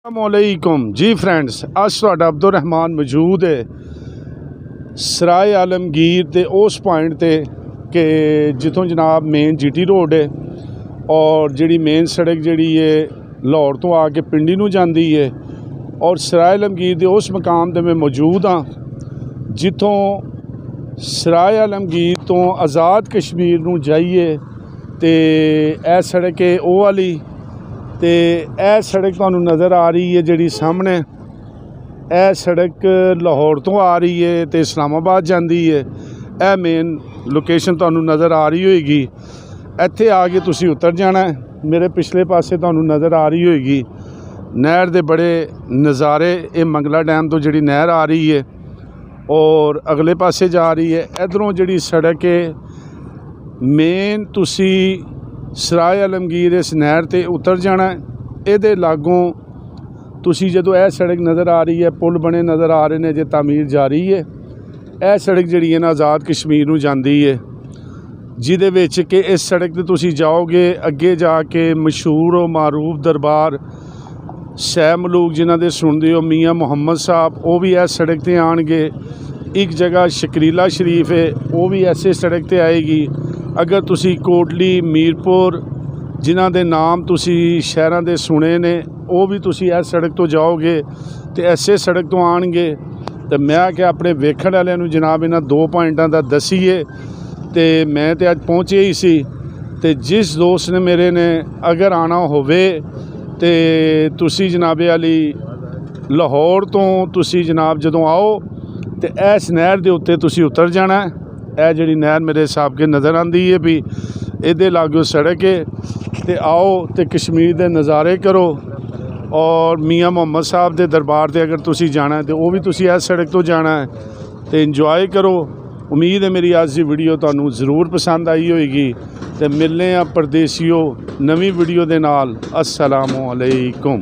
अस्सलामुअलैकुम जी फ्रेंड्स, अज तुहाडा अब्दुल रहमान मौजूद है सराय आलमगीर ते उस पॉइंट ते कि जिथों जनाब मेन जीटी रोड है और जिहड़ी मेन सड़क जिहड़ी है लाहौर तो आके पिंडी नूं जांदी है और सराय आलमगीर के उस मकाम ते मैं मौजूद हाँ जिथों सराय आलमगीर तो आज़ाद कश्मीर नूं जाइए ते ए सड़क है ओह वाली तो यह सड़क तुहानू नज़र आ रही है जिहड़ी सामने यह सड़क लाहौर तो आ रही है तो इस्लामाबाद जाती है। यह मेन लोकेशन तुहानू नज़र आ रही होएगी। इत्थे आके तुसी उतर जाना है। मेरे पिछले पासे तुहानू नज़र आ रही होएगी नहर दे बड़े नज़ारे। ये मंगला डैम तो जिहड़ी नहर आ रही है और अगले पासे जा रही है। इधरों जिहड़ी सड़क है मेन तुसी सराय आलमगीर इस नहर ते उतर जाना है। ये लागों तुसी जदों यह सड़क नज़र आ रही है, पुल बने नज़र आ रहे हैं, जे तामीर जारी है। यह सड़क जिहड़ी है ना आज़ाद कश्मीर नूं जांदी है, जिहदे विच कि इस सड़क ते तुसी जाओगे अगे जाके मशहूर और मारूफ दरबार शाह मलूक जिन्हां दे सुनदे हो मियाँ मुहम्मद साहब, वो भी इस सड़क ते आएंगे। एक जगह शकरीला शरीफ है, वो भी ऐसे सड़क ते आएगी। अगर तुसी कोटली मीरपुर जिन्हां दे नाम तुसी शहरां दे सुने ने, वो भी तुसी इस सड़क तो जाओगे तो ऐसे सड़क तो आएंगे। तो मैं क्या अपने वेखण वालियां नूं जनाब इन्हां दो पॉइंटां दा दसीए तो मैं तो अज पहुँचे ही सी। तो जिस दोस्त ने मेरे ने अगर आना होवे तो तुसी जनाबे वाली लाहौर तो तुसी जनाब जदों आओ तो इस नहर दे उत्ते तुसी उतर जाना है। यह जिहड़ी नहर मेरे हिसाब के नज़र आती है भी इहदे लागों सड़क है। तो आओ तो कश्मीर के नज़ारे करो और मियाँ मुहम्मद साहब के दरबार से अगर तुसी जाना है तो वह भी तुसी इस सड़क तो जाना है। तो इंजॉय करो। उम्मीद है मेरी आज की वीडियो तुहानू ज़रूर पसंद आई होएगी। तो मिलने आ परदेसियों नवीं वीडियो के नाल। अस्सलामु अलैकुम।